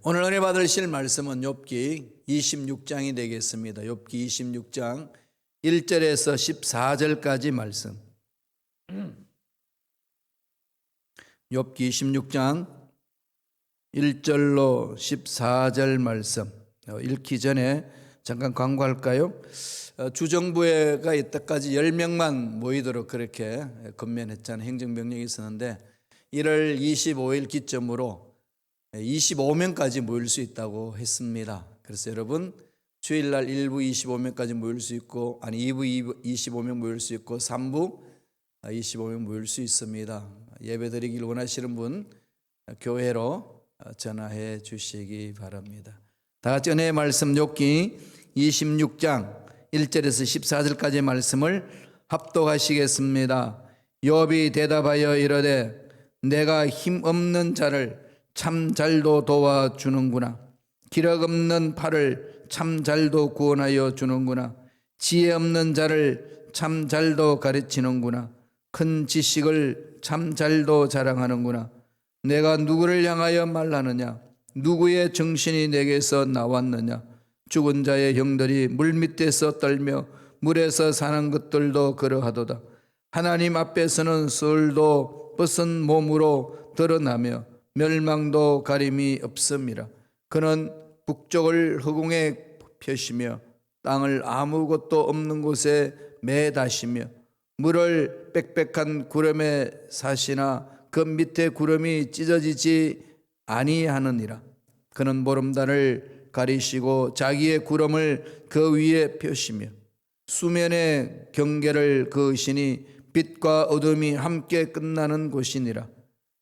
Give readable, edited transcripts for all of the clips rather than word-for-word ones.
오늘 은혜 받으실 말씀은 욥기 26장이 되겠습니다. 욥기 26장 1절에서 14절까지 말씀. 욥기 26장 1절로 14절 말씀 읽기 전에 잠깐 광고할까요? 주정부가 이때까지 10명만 모이도록 그렇게 건면했잖아요. 행정명령이 있었는데 1월 25일 기점으로 25명까지 모일 수 있다고 했습니다. 그래서 여러분 주일날 1부 25명까지 모일 수 있고 2부 25명 모일 수 있고 3부 25명 모일 수 있습니다. 예배드리길 원하시는 분 교회로 전화해 주시기 바랍니다. 다 같이 은혜의 말씀 욥기 26장 1절에서 14절까지의 말씀을 합독하시겠습니다. 욥이 대답하여 이르되 내가 힘없는 자를 참 잘도 도와주는구나. 기력 없는 팔을 참 잘도 구원하여 주는구나. 지혜 없는 자를 참 잘도 가르치는구나. 큰 지식을 참 잘도 자랑하는구나. 내가 누구를 향하여 말하느냐? 누구의 정신이 내게서 나왔느냐? 죽은 자의 형들이 물밑에서 떨며 물에서 사는 것들도 그러하도다. 하나님 앞에서는 술도 벗은 몸으로 드러나며 멸망도 가림이 없음이라. 그는 북쪽을 허공에 펴시며 땅을 아무것도 없는 곳에 매다시며 물을 빽빽한 구름에 사시나 그 밑에 구름이 찢어지지 아니하느니라. 그는 보름달을 가리시고 자기의 구름을 그 위에 펴시며 수면의 경계를 그으시니 빛과 어둠이 함께 끝나는 곳이니라.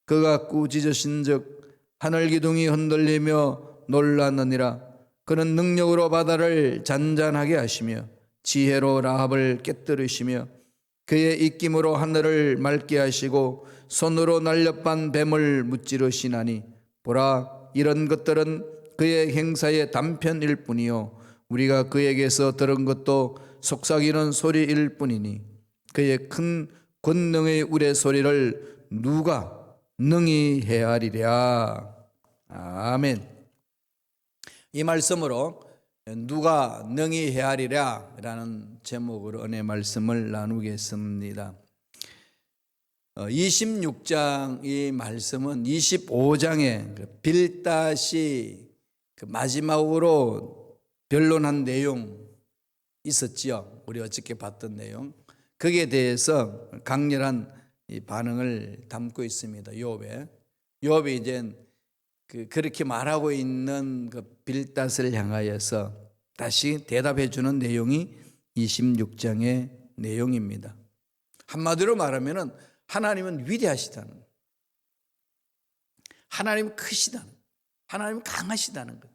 그가 꾸짖으신즉 하늘 기둥이 흔들리며 놀랐느니라. 그는 능력으로 바다를 잔잔하게 하시며 지혜로 라합을 깨뜨리시며 그의 입김으로 하늘을 맑게 하시고 손으로 날렵한 뱀을 무찌르시나니 보라, 이런 것들은 그의 행사의 단편일 뿐이요 우리가 그에게서 들은 것도 속삭이는 소리일 뿐이니 그의 큰 권능의 우레소리를 누가 능히 헤아리랴. 아멘. 이 말씀으로 누가 능히 헤아리랴 라는 제목으로 은혜 말씀을 나누겠습니다. 26장 이 말씀은 25장의 빌닷이 마지막으로 변론한 내용 있었지요. 우리 어저께 봤던 내용. 거기에 대해서 강렬한 이 반응을 담고 있습니다. 욥이 이제 그렇게 말하고 있는 그 빌닷을 향하여서 다시 대답해 주는 내용이 26장의 내용입니다. 한마디로 말하면은 하나님은 위대하시다는, 하나님은 크시다는, 하나님은 강하시다는 것.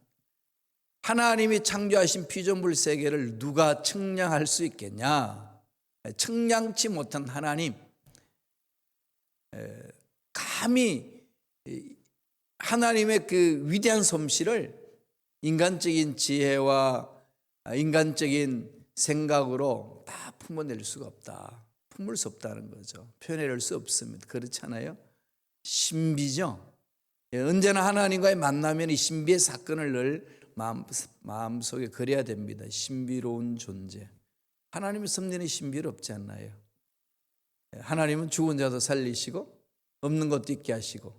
하나님이 창조하신 피조물 세계를 누가 측량할 수 있겠냐? 측량치 못한 하나님, 감히 하나님의 그 위대한 솜씨를 인간적인 지혜와 인간적인 생각으로 다 품어낼 수가 없다. 품을 수 없다는 거죠. 표현할 수 없습니다. 그렇잖아요. 신비죠. 언제나 하나님과의 만나면 이 신비의 사건을 늘 마음속에 그려야 됩니다. 신비로운 존재. 하나님의 섭리는 신비롭지 않나요? 하나님은 죽은 자도 살리시고 없는 것도 있게 하시고,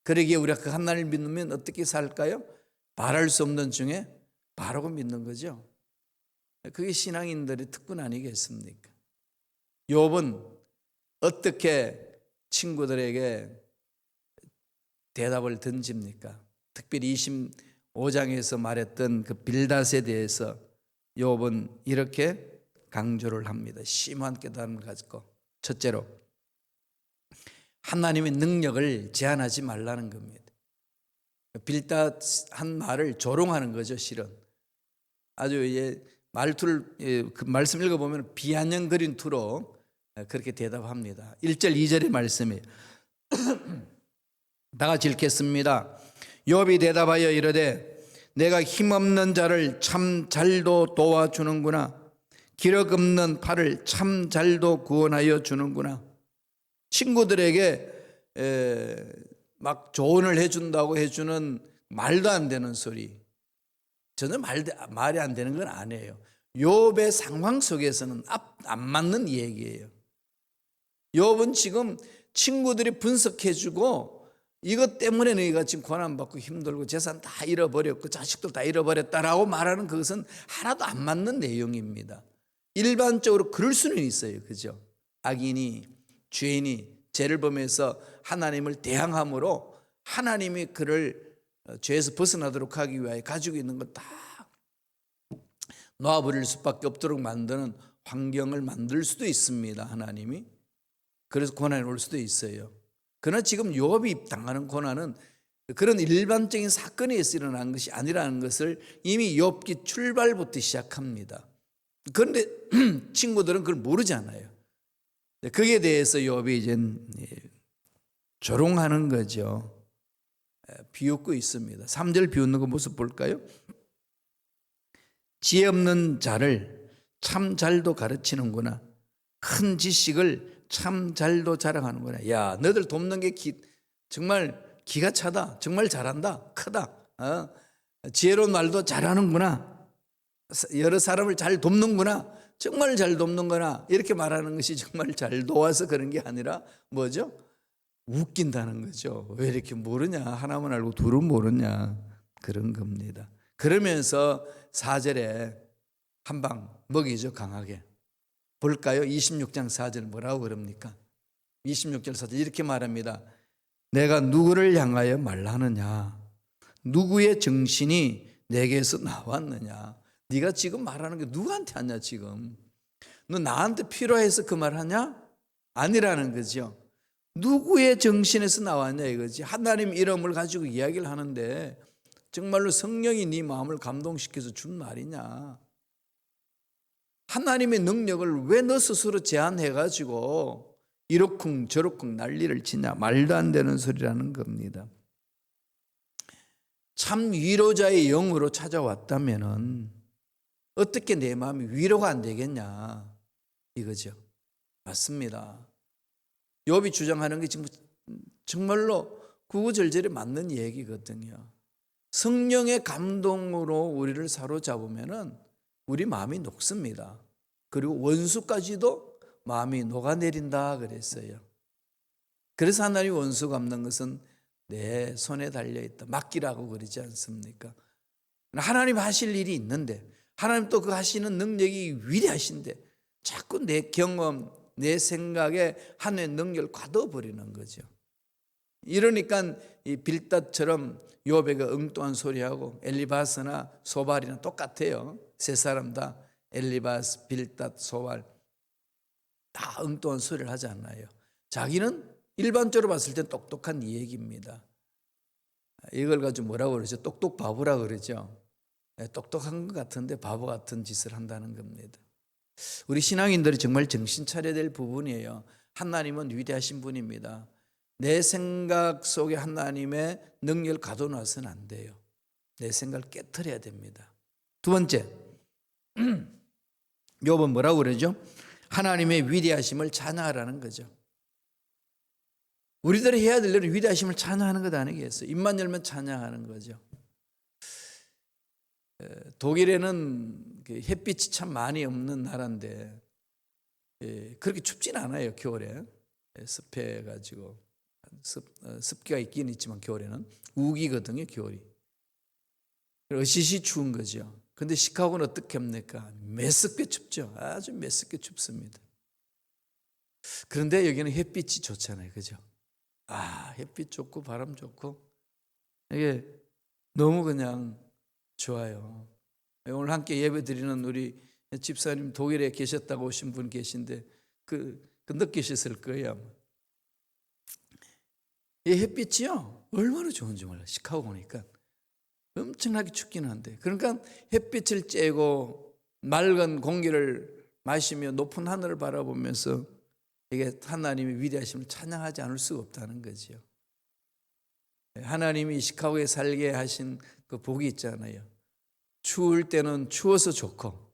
그러기에 우리가 그 하나님을 믿으면 어떻게 살까요? 바랄 수 없는 중에 바라고 믿는 거죠. 그게 신앙인들의 특권 아니겠습니까? 욥은 어떻게 친구들에게 대답을 던집니까? 특별히 25장에서 말했던 그 빌닷에 대해서 욥은 이렇게 강조를 합니다. 심한 깨달음을 가지고, 첫째로 하나님의 능력을 제한하지 말라는 겁니다. 빌닷 한 말을 조롱하는 거죠. 실은 아주 말투를 그 말씀 읽어보면 비아냥거린 투로 그렇게 대답합니다. 1절 2절의 말씀이에요. 다 같이 읽겠습니다. 욥이 대답하여 이르되 내가 힘없는 자를 참 잘도 도와주는구나. 기력 없는 팔을 참 잘도 구원하여 주는구나. 친구들에게 막 조언을 해준다고 해주는 말도 안 되는 소리, 전혀 말이 안 되는 건 아니에요. 욥의 상황 속에서는 안 맞는 얘기예요. 욥은 지금 친구들이 분석해주고 이것 때문에 너희가 지금 고난받고 힘들고 재산 다 잃어버렸고 자식들 다 잃어버렸다라고 말하는 그것은 하나도 안 맞는 내용입니다. 일반적으로 그럴 수는 있어요. 그죠? 악인이, 죄인이 죄를 범해서 하나님을 대항함으로 하나님이 그를 죄에서 벗어나도록 하기 위하여 가지고 있는 것 다 놓아버릴 수밖에 없도록 만드는 환경을 만들 수도 있습니다. 하나님이. 그래서 고난이 올 수도 있어요. 그러나 지금 욥이 당하는 고난은 그런 일반적인 사건에 의해서 일어난 것이 아니라는 것을 이미 욥기 출발부터 시작합니다. 그런데 친구들은 그걸 모르잖아요. 거기에 대해서 욥이 이제 조롱하는 거죠. 비웃고 있습니다. 3절 비웃는 그 모습 볼까요? 지혜 없는 자를 참 잘도 가르치는구나. 큰 지식을 참 잘도 자랑하는구나. 야, 너들 돕는 게 정말 기가 차다. 정말 잘한다. 크다. 지혜로운 말도 잘하는구나. 여러 사람을 잘 돕는구나. 정말 잘 돕는구나. 이렇게 말하는 것이 정말 잘 도와서 그런 게 아니라 뭐죠? 웃긴다는 거죠. 왜 이렇게 모르냐? 하나만 알고 둘은 모르냐? 그런 겁니다. 그러면서 4절에 한 방 먹이죠. 강하게. 볼까요? 26장 4절 뭐라고 그럽니까? 26절 4절 이렇게 말합니다. 내가 누구를 향하여 말하느냐? 누구의 정신이 내게서 나왔느냐? 네가 지금 말하는 게 누구한테 하냐 지금? 너 나한테 필요해서 그 말하냐? 아니라는 거죠. 누구의 정신에서 나왔냐 이거지. 하나님 이름을 가지고 이야기를 하는데 정말로 성령이 네 마음을 감동시켜서 준 말이냐? 하나님의 능력을 왜 너 스스로 제한해가지고 이러쿵 저러쿵 난리를 치냐? 말도 안 되는 소리라는 겁니다. 참 위로자의 영으로 찾아왔다면은 어떻게 내 마음이 위로가 안 되겠냐? 이거죠. 맞습니다. 욥이 주장하는 게 지금 정말로 구구절절에 맞는 얘기거든요. 성령의 감동으로 우리를 사로잡으면은 우리 마음이 녹습니다. 그리고 원수까지도 마음이 녹아내린다 그랬어요. 그래서 하나님 원수 갚는 것은 내 손에 달려있다. 맡기라고 그러지 않습니까? 하나님 하실 일이 있는데 하나님 또 그 하시는 능력이 위대하신데 자꾸 내 경험, 내 생각에 하나님의 능력을 가둬버리는 거죠. 이러니까 이 빌닷처럼 욥에게 엉뚱한 소리하고 엘리바스나 소발이나 똑같아요. 세 사람 다 엘리바스, 빌닷, 소발 다 엉뚱한 소리를 하지 않나요? 자기는 일반적으로 봤을 땐 똑똑한 얘기입니다. 이걸 가지고 뭐라고 그러죠? 똑똑 바보라고 그러죠. 똑똑한 것 같은데 바보 같은 짓을 한다는 겁니다. 우리 신앙인들이 정말 정신 차려야 될 부분이에요. 하나님은 위대하신 분입니다. 내 생각 속에 하나님의 능력을 가둬놔서는 안 돼요. 내 생각을 깨트려야 됩니다. 두 번째, 욥은 뭐라고 그러죠? 하나님의 위대하심을 찬양하라는 거죠. 우리들이 해야 될 일은 위대하심을 찬양하는 것 아니겠어요? 입만 열면 찬양하는 거죠. 독일에는 햇빛이 참 많이 없는 나라인데 그렇게 춥진 않아요. 겨울에 습해가지고 습기가 있긴 있지만 겨울에는 우기거든요. 겨울이 어시시 추운 거죠. 근데 시카고는 어떻게 합니까? 매섭게 춥죠. 아주 매섭게 춥습니다. 그런데 여기는 햇빛이 좋잖아요. 그죠? 햇빛 좋고 바람 좋고 이게 너무 그냥 좋아요. 오늘 함께 예배 드리는 우리 집사님 독일에 계셨다고 오신 분 계신데 그 느끼셨을 거예요. 이 햇빛이요 얼마나 좋은지 몰라요. 시카고 오니까 엄청나게 춥긴 한데 그러니까 햇빛을 쬐고 맑은 공기를 마시며 높은 하늘을 바라보면서 이게 하나님의 위대하심을 찬양하지 않을 수가 없다는 거죠. 하나님이 시카고에 살게 하신 그 복이 있잖아요. 추울 때는 추워서 좋고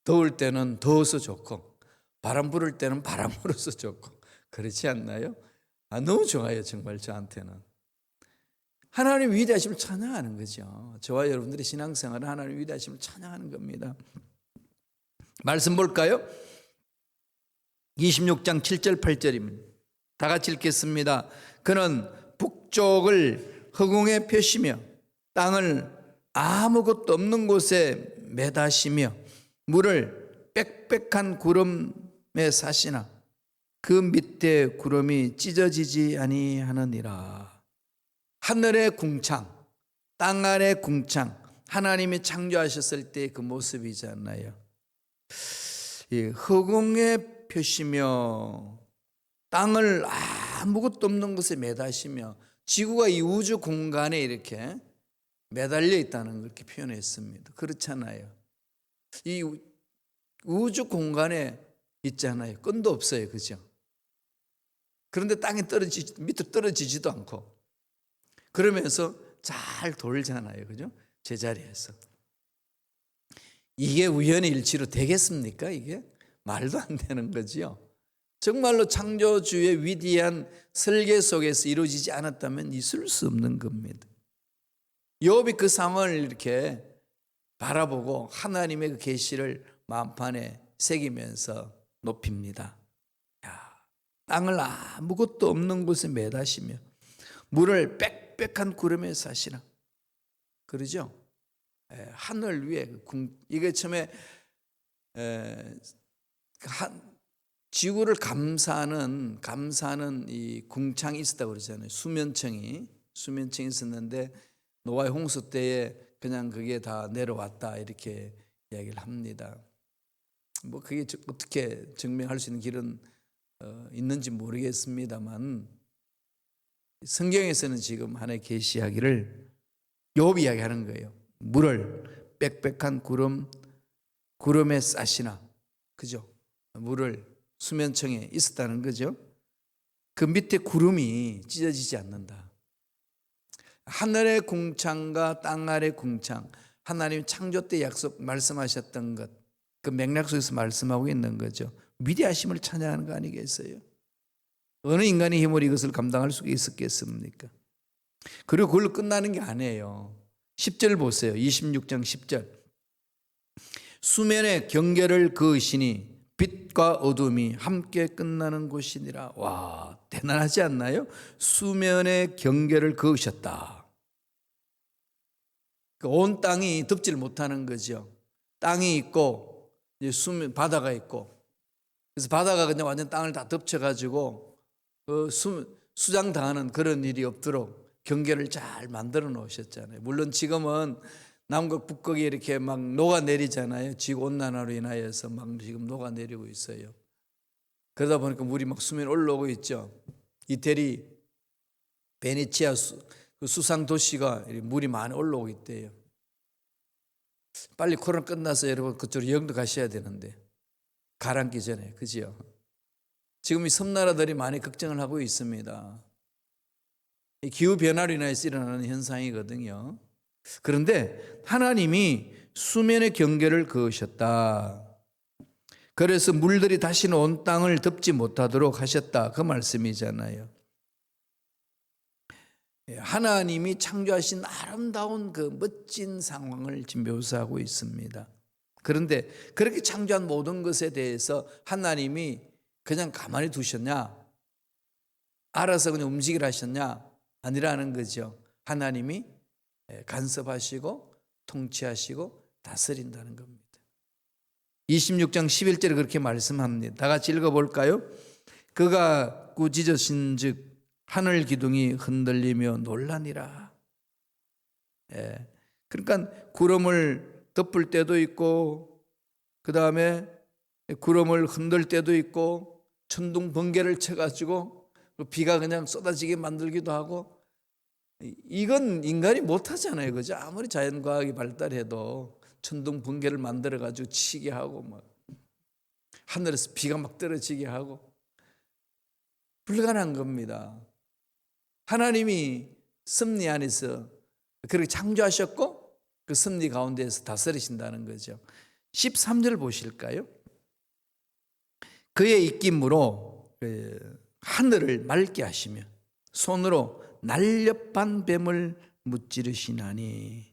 더울 때는 더워서 좋고 바람 불을 때는 바람 불어서 좋고 그렇지 않나요? 너무 좋아요. 정말 저한테는. 하나님 위대하심을 찬양하는 거죠. 저와 여러분들의 신앙생활은 하나님 위대하심을 찬양하는 겁니다. 말씀 볼까요? 26장 7절 8절입니다. 다 같이 읽겠습니다. 그는 북쪽을 허공에 펴시며 땅을 아무것도 없는 곳에 매다시며 물을 빽빽한 구름에 사시나 그 밑에 구름이 찢어지지 아니하느니라. 하늘의 궁창, 땅 아래 궁창, 하나님이 창조하셨을 때 그 모습이잖아요. 허공에 펴시며 땅을 아무것도 없는 곳에 매다시며 지구가 이 우주 공간에 이렇게 매달려 있다는 걸 이렇게 표현했습니다. 그렇잖아요. 이 우주 공간에 있잖아요. 끈도 없어요. 그죠? 그런데 땅에 밑으로 떨어지지도 않고 그러면서 잘 돌잖아요. 그죠? 제자리에서. 이게 우연의 일치로 되겠습니까? 이게? 말도 안 되는 거지요. 정말로 창조주의 위대한 설계 속에서 이루어지지 않았다면 있을 수 없는 겁니다. 욥이 그 상황을 이렇게 바라보고 하나님의 그 계시를 마음판에 새기면서 높입니다. 땅을 아무것도 없는 곳에 매다시며 물을 빽빽한 구름에 사시나. 그러죠? 하늘 위에 이게 처음에 지구를 감싸는 이 궁창이 있었다고 그러잖아요. 수면층이 있었는데 노아의 홍수 때에 그냥 그게 다 내려왔다 이렇게 이야기를 합니다. 뭐 그게 어떻게 증명할 수 있는 길은 있는지 모르겠습니다만 성경에서는 지금 하나의 계시하기를 욥이 이야기하는 거예요. 물을 빽빽한 구름에 싸시나, 그죠? 물을 수면층에 있었다는 거죠. 그 밑에 구름이 찢어지지 않는다. 하늘의 궁창과 땅 아래 궁창, 하나님 창조 때 약속 말씀하셨던 것, 그 맥락 속에서 말씀하고 있는 거죠. 위대하심을 찬양하는 거 아니겠어요? 어느 인간의 힘으로 이것을 감당할 수 있었겠습니까? 그리고 그걸로 끝나는 게 아니에요. 10절 보세요. 26장 10절. 수면의 경계를 그으시니 빛과 어둠이 함께 끝나는 곳이니라. 와, 대단하지 않나요? 수면의 경계를 그으셨다. 온 땅이 덮지를 못하는 거죠. 땅이 있고 바다가 있고, 그래서 바다가 그냥 완전 땅을 다 덮쳐가지고 수장당하는 그런 일이 없도록 경계를 잘 만들어 놓으셨잖아요. 물론 지금은 남극 북극이 이렇게 막 녹아내리잖아요. 지구온난화로 인하여서 막 지금 녹아내리고 있어요. 그러다 보니까 물이 막 수면 올라오고 있죠. 이태리 베네치아 수상 도시가 물이 많이 올라오고 있대요. 빨리 코로나 끝나서 여러분 그쪽으로 여행도 가셔야 되는데 가라앉기 전에, 그지요? 지금 이 섬나라들이 많이 걱정을 하고 있습니다. 이 기후변화로 인해서 일어나는 현상이거든요. 그런데 하나님이 수면의 경계를 그으셨다. 그래서 물들이 다시는 온 땅을 덮지 못하도록 하셨다. 그 말씀이잖아요. 하나님이 창조하신 아름다운 그 멋진 상황을 지금 묘사하고 있습니다. 그런데 그렇게 창조한 모든 것에 대해서 하나님이 그냥 가만히 두셨냐? 알아서 그냥 움직이라 하셨냐? 아니라는 거죠. 하나님이 간섭하시고 통치하시고 다스린다는 겁니다. 26장 11절에 그렇게 말씀합니다. 다 같이 읽어볼까요? 그가 꾸짖으신 즉 하늘 기둥이 흔들리며 놀라니라. 그러니까 구름을 덮을 때도 있고 그 다음에 구름을 흔들 때도 있고 천둥 번개를 쳐가지고 비가 그냥 쏟아지게 만들기도 하고, 이건 인간이 못하잖아요. 그죠? 아무리 자연과학이 발달해도 천둥 번개를 만들어가지고 치게 하고 막 하늘에서 비가 막 떨어지게 하고 불가능한 겁니다. 하나님이 섭리 안에서 그렇게 창조하셨고 그 섭리 가운데에서 다스리신다는 거죠. 13절 보실까요? 그의 입김으로 하늘을 맑게 하시며 손으로 날렵한 뱀을 무찌르시나니.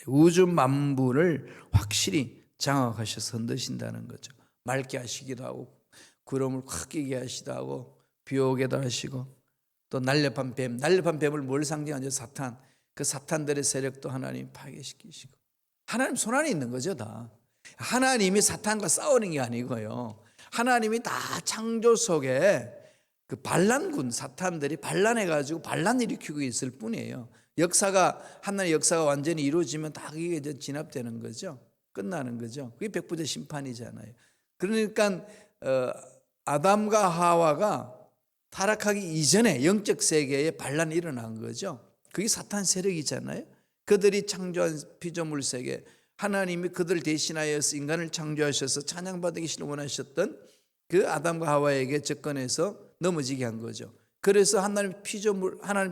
우주 만물을 확실히 장악하셔서 흔드신다는 거죠. 맑게 하시기도 하고 구름을 확 끼게 하시기도 하고 비 오게도 하시고, 또 날렵한 뱀을 뭘 상징하죠? 사탄. 그 사탄들의 세력도 하나님 파괴시키시고. 하나님 손안에 있는 거죠, 다. 하나님이 사탄과 싸우는 게 아니고요. 하나님이 다 창조 속에 그 반란군 사탄들이 반란해가지고 반란 일으키고 있을 뿐이에요. 하나님의 역사가 완전히 이루어지면 다 그게 이제 진압되는 거죠. 끝나는 거죠. 그게 백부대 심판이잖아요. 그러니까 아담과 하와가 타락하기 이전에 영적 세계에 반란이 일어난 거죠. 그게 사탄 세력이잖아요. 그들이 창조한 피조물 세계, 하나님이 그들을 대신하여서 인간을 창조하셔서 찬양받으시길 원하셨던 그 아담과 하와에게 접근해서 넘어지게 한 거죠. 그래서 하나님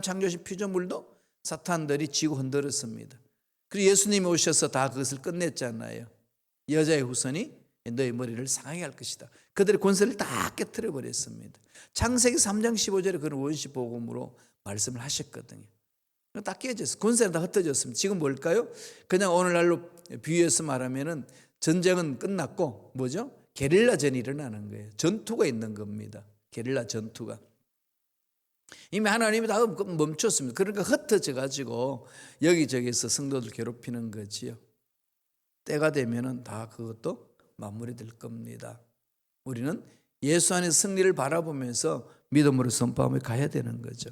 창조하신 피조물도 사탄들이 지고 흔들었습니다. 그리고 예수님이 오셔서 다 그것을 끝냈잖아요. 여자의 후손이 너의 머리를 상하게 할 것이다. 그들의 권세를 다 깨트려 버렸습니다. 창세기 3장 15절에 그런 원시 복음으로 말씀을 하셨거든요. 다 깨졌어요. 권세는 다 흩어졌습니다. 지금 뭘까요? 그냥 오늘날로 비유해서 말하면은 전쟁은 끝났고 뭐죠? 게릴라전이 일어나는 거예요. 전투가 있는 겁니다. 게릴라 전투가. 이미 하나님이 다 멈췄습니다. 그러니까 흩어져 가지고 여기저기서 성도들 괴롭히는 거지요. 때가 되면은 다 그것도 마무리될 겁니다. 우리는 예수 안에서 승리를 바라보면서 믿음으로 선포하며 가야 되는 거죠.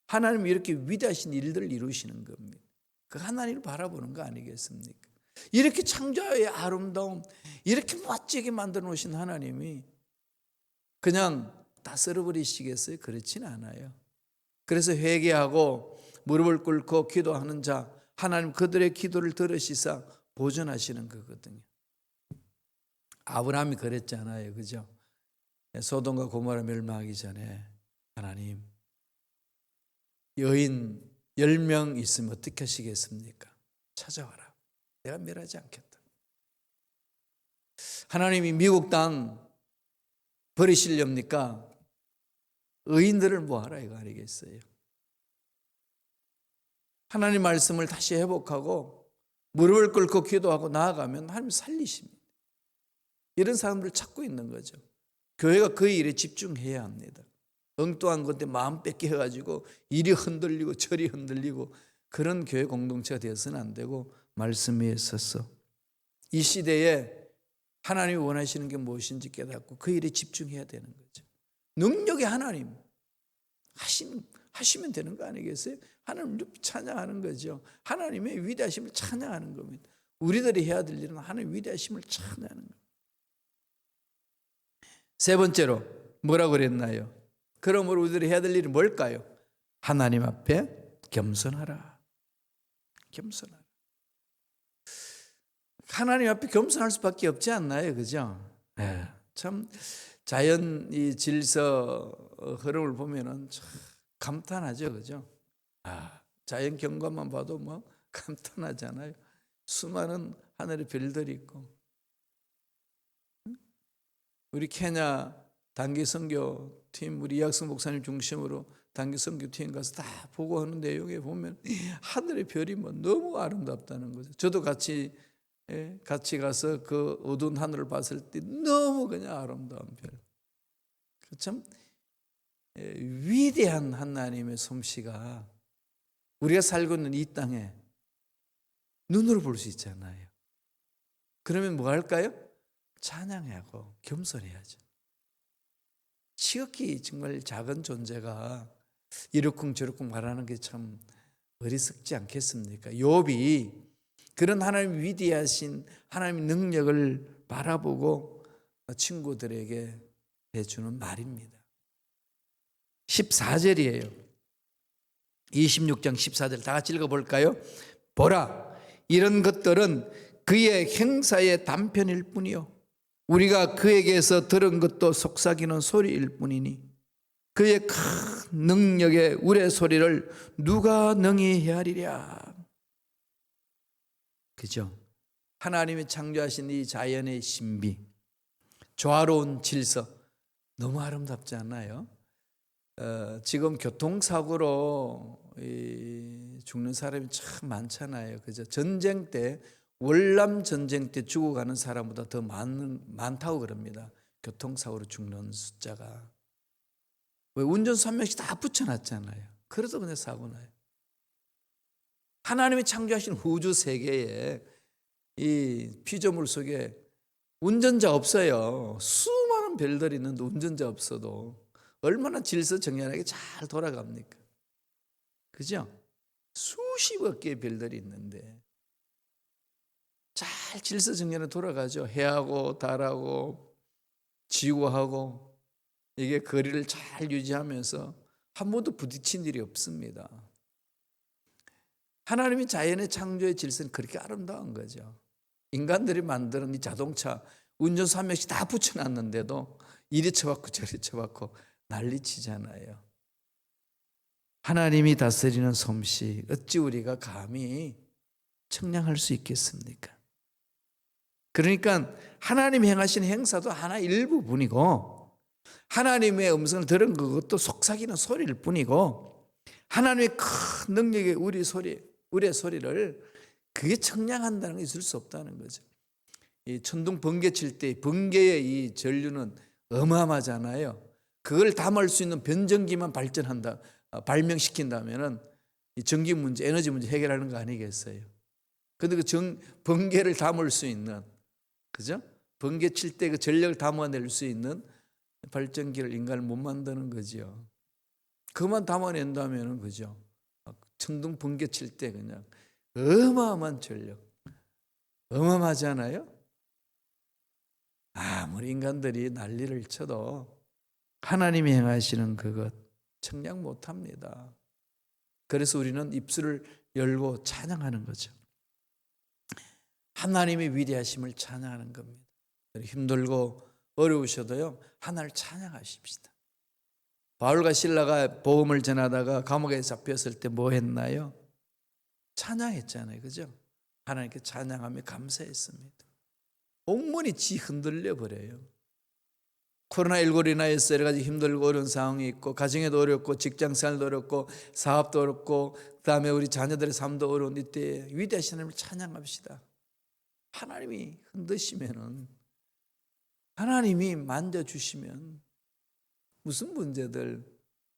하나님이 이렇게 위대하신 일들을 이루시는 겁니다. 그 하나님을 바라보는 거 아니겠습니까? 이렇게 창조의 아름다움, 이렇게 멋지게 만들어 놓으신 하나님이 그냥 다 썰어버리시겠어요? 그렇진 않아요. 그래서 회개하고 무릎을 꿇고 기도하는 자, 하나님 그들의 기도를 들으시사 보존하시는 거거든요. 아브라함이 그랬잖아요. 그죠? 소돔과 고모라 멸망하기 전에 하나님, 여인 10명 있으면 어떻게 하시겠습니까? 찾아와라. 내가 멸하지 않겠다. 하나님이 미국 땅 버리시렵니까? 의인들을 모아라 이거 아니겠어요? 하나님 말씀을 다시 회복하고 무릎을 꿇고 기도하고 나아가면 하나님 살리십니다. 이런 사람들을 찾고 있는 거죠. 교회가 그 일에 집중해야 합니다. 엉뚱한 건데 마음 뺏겨가지고 이리 흔들리고 저리 흔들리고 그런 교회 공동체가 되어서는 안 되고 말씀 위에 서서 이 시대에 하나님이 원하시는 게 무엇인지 깨닫고 그 일에 집중해야 되는 거죠. 능력의 하나님 하시면 되는 거 아니겠어요? 하나님 찬양하는 거죠. 하나님의 위대하심을 찬양하는 겁니다. 우리들이 해야 될 일은 하나님의 위대하심을 찬양하는 겁니다. 세 번째로 뭐라고 그랬나요? 그러므로 우리들이 해야 될 일은 뭘까요? 하나님 앞에 겸손하라. 겸손하라. 하나님 앞에 겸손할 수밖에 없지 않나요? 그죠? 네. 참 자연 이 질서 흐름을 보면은 참 감탄하죠. 그죠? 자연 경관만 봐도 뭐 감탄하잖아요. 수많은 하늘의 별들이 있고. 우리 케냐 단기 선교팀 우리 이학성 목사님 중심으로 단기 선교팀 가서 다 보고 하는 내용에 보면 하늘의 별이 뭐 너무 아름답다는 거죠. 저도 같이 가서 그 어두운 하늘을 봤을 때 너무 그냥 아름다운 별. 참 위대한 하나님의 솜씨가 우리가 살고 있는 이 땅에 눈으로 볼 수 있잖아요. 그러면 뭐 할까요? 찬양하고 겸손해야죠. 지극히 정말 작은 존재가 이러쿵저러쿵 말하는 게 참 어리석지 않겠습니까? 욥이 그런 하나님 위대하신 하나님의 능력을 바라보고 친구들에게 해주는 말입니다. 14절이에요. 26장 14절 다 같이 읽어볼까요? 보라, 이런 것들은 그의 행사의 단편일 뿐이요 우리가 그에게서 들은 것도 속삭이는 소리일 뿐이니 그의 큰 능력의 우레소리를 누가 능히 헤아리랴. 그죠? 하나님이 창조하신 이 자연의 신비, 조화로운 질서 너무 아름답지 않나요? 지금 교통사고로 죽는 사람이 참 많잖아요. 그죠? 전쟁 때, 월남 전쟁 때 죽어가는 사람보다 더 많다고 그럽니다. 교통사고로 죽는 숫자가. 왜? 운전수 한 명씩 다 붙여놨잖아요. 그래도 그냥 사고 나요. 하나님이 창조하신 우주 세계에 이 피조물 속에 운전자 없어요. 수많은 별들이 있는데 운전자 없어도 얼마나 질서정연하게 잘 돌아갑니까? 그죠? 수십억 개의 별들이 있는데 잘 질서정연하게 돌아가죠. 해하고 달하고 지구하고 이게 거리를 잘 유지하면서 한 번도 부딪힌 일이 없습니다. 하나님이 자연의 창조의 질서는 그렇게 아름다운 거죠. 인간들이 만드는 이 자동차 운전수 한 명씩 다 붙여놨는데도 이리 쳐박고 저리 쳐박고 난리치잖아요. 하나님이 다스리는 솜씨 어찌 우리가 감히 청량할 수 있겠습니까? 그러니까 하나님이 행하신 행사도 하나 일부분이고 하나님의 음성을 들은 그것도 속삭이는 소리일 뿐이고 하나님의 큰 능력의 우리의 소리를 그게 청량한다는 게 있을 수 없다는 거죠. 이 천둥 번개 칠 때 번개의 이 전류는 어마어마하잖아요. 그걸 담을 수 있는 변전기만 발명시킨다면은 이 전기 문제, 에너지 문제 해결하는 거 아니겠어요? 근데 그 번개를 담을 수 있는, 그죠? 번개 칠 때 그 전력을 담아낼 수 있는 발전기를 인간을 못 만드는 거죠. 그만 담아낸다면은, 그죠? 천둥 번개 칠 때 그냥 어마어마한 전력, 어마어마하잖아요? 아무리 인간들이 난리를 쳐도 하나님이 행하시는 그것 청량 못합니다. 그래서 우리는 입술을 열고 찬양하는 거죠. 하나님의 위대하심을 찬양하는 겁니다. 힘들고 어려우셔도요, 하나님을 찬양하십시다. 바울과 실라가 복음을 전하다가 감옥에 잡혔을 때 뭐 했나요? 찬양했잖아요. 그죠? 하나님께 찬양하며 감사했습니다. 온몸이 흔들려 버려요. 코로나19로 인하여서 여러 가지 힘들고 어려운 상황이 있고 가정에도 어렵고 직장생활도 어렵고 사업도 어렵고 그다음에 우리 자녀들의 삶도 어려운 이때 위대하신 하나님을 찬양합시다. 하나님이 흔드시면은 하나님이 만져주시면 무슨 문제들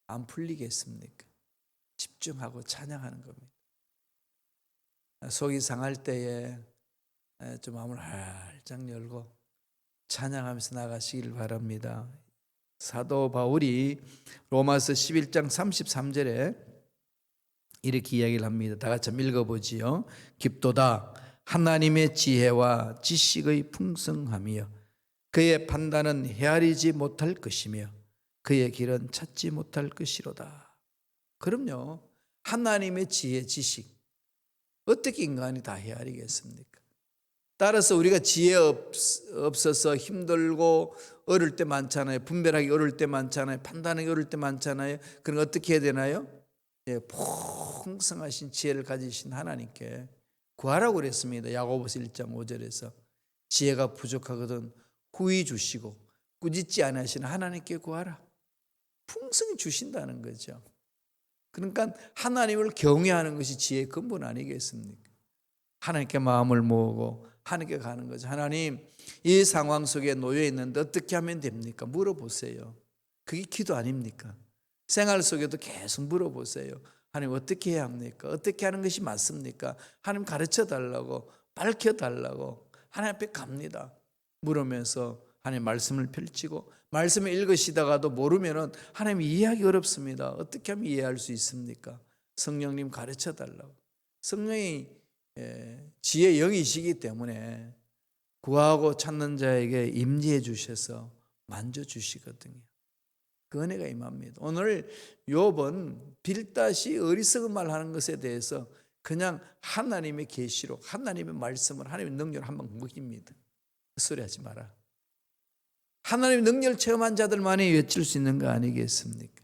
안 풀리겠습니까? 집중하고 찬양하는 겁니다. 속이 상할 때에 좀 마음을 활짝 열고 찬양하면서 나가시길 바랍니다. 사도 바울이 로마서 11장 33절에 이렇게 이야기를 합니다. 다 같이 한번 읽어보지요. 깊도다 하나님의 지혜와 지식의 풍성함이여 그의 판단은 헤아리지 못할 것이며 그의 길은 찾지 못할 것이로다. 그럼요. 하나님의 지혜, 지식 어떻게 인간이 다 헤아리겠습니까? 따라서 우리가 지혜 없어서 힘들고 어려울 때 많잖아요. 분별하기 어려울 때 많잖아요. 판단하기 어려울 때 많잖아요. 그럼 어떻게 해야 되나요? 풍성하신 지혜를 가지신 하나님께 구하라고 그랬습니다. 야고보서 1장 5절에서 지혜가 부족하거든 후히 주시고 꾸짖지 않으시는 하나님께 구하라. 풍성히 주신다는 거죠. 그러니까 하나님을 경외하는 것이 지혜의 근본 아니겠습니까? 하나님께 마음을 모으고 하나님께 가는 거죠. 하나님, 이 상황 속에 놓여 있는데 어떻게 하면 됩니까? 물어보세요. 그게 기도 아닙니까? 생활 속에도 계속 물어보세요. 하나님 어떻게 해야 합니까? 어떻게 하는 것이 맞습니까? 하나님 가르쳐 달라고, 밝혀 달라고 하나님 앞에 갑니다. 물으면서 하나님 말씀을 펼치고 말씀을 읽으시다가도 모르면은 하나님 이해하기 어렵습니다. 어떻게 하면 이해할 수 있습니까? 성령님 가르쳐 달라고. 성령이 지혜의 영이시기 때문에 구하고 찾는 자에게 임재해 주셔서 만져주시거든요. 그 은혜가 임합니다. 오늘 욥은 빌닷이 어리석은 말하는 것에 대해서 그냥 하나님의 계시로 하나님의 말씀을 하나님의 능력을 한번 먹입니다. 헛소리 하지 마라. 하나님의 능력을 체험한 자들만이 외칠 수 있는 거 아니겠습니까?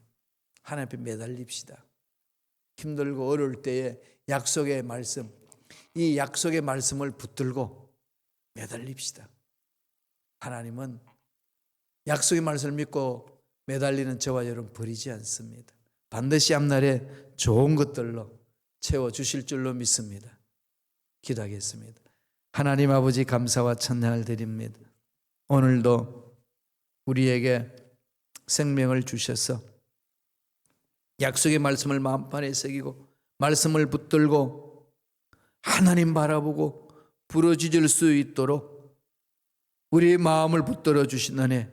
하나님 앞에 매달립시다. 힘들고 어려울 때에 약속의 말씀, 이 약속의 말씀을 붙들고 매달립시다. 하나님은 약속의 말씀을 믿고 매달리는 저와 여러분 버리지 않습니다. 반드시 앞날에 좋은 것들로 채워주실 줄로 믿습니다. 기도하겠습니다. 하나님 아버지, 감사와 찬양을 드립니다. 오늘도 우리에게 생명을 주셔서 약속의 말씀을 마음판에 새기고 말씀을 붙들고 하나님 바라보고 부르짖을 수 있도록 우리의 마음을 붙들어 주신 은혜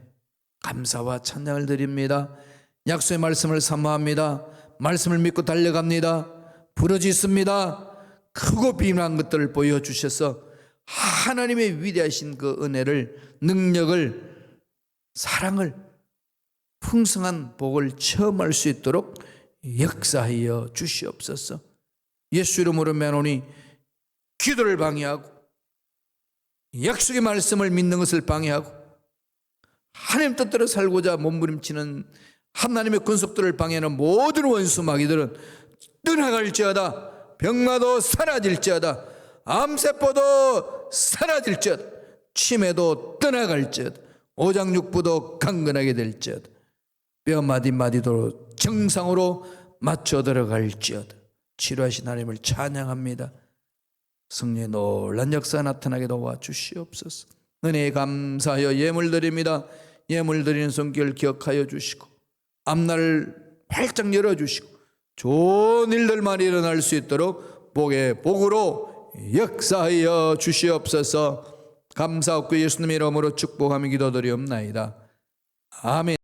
감사와 찬양을 드립니다. 약속의 말씀을 사모합니다. 말씀을 믿고 달려갑니다. 부르짖습니다. 크고 비밀한 것들을 보여주셔서 하나님의 위대하신 그 은혜를, 능력을, 사랑을, 풍성한 복을 체험할 수 있도록 역사하여 주시옵소서. 예수 이름으로 매노니 기도를 방해하고 약속의 말씀을 믿는 것을 방해하고 하나님 뜻대로 살고자 몸부림치는 하나님의 권속들을 방해하는 모든 원수 마귀들은 떠나갈지어다. 병마도 사라질지어다. 암세포도 사라질지어다. 치매도 떠나갈지어다. 오장육부도 강건하게 될지어다. 뼈 마디마디도 정상으로 맞춰 들어갈지어다. 치료하신 하나님을 찬양합니다. 성령의 놀란 역사 나타나게 도와주시옵소서. 은혜에 감사하여 예물 드립니다. 예물 드리는 손길 기억하여 주시고 앞날을 활짝 열어주시고 좋은 일들만 일어날 수 있도록 복의 복으로 역사하여 주시옵소서. 감사하고 예수님의 이름으로 축복하며 기도드리옵나이다. 아멘.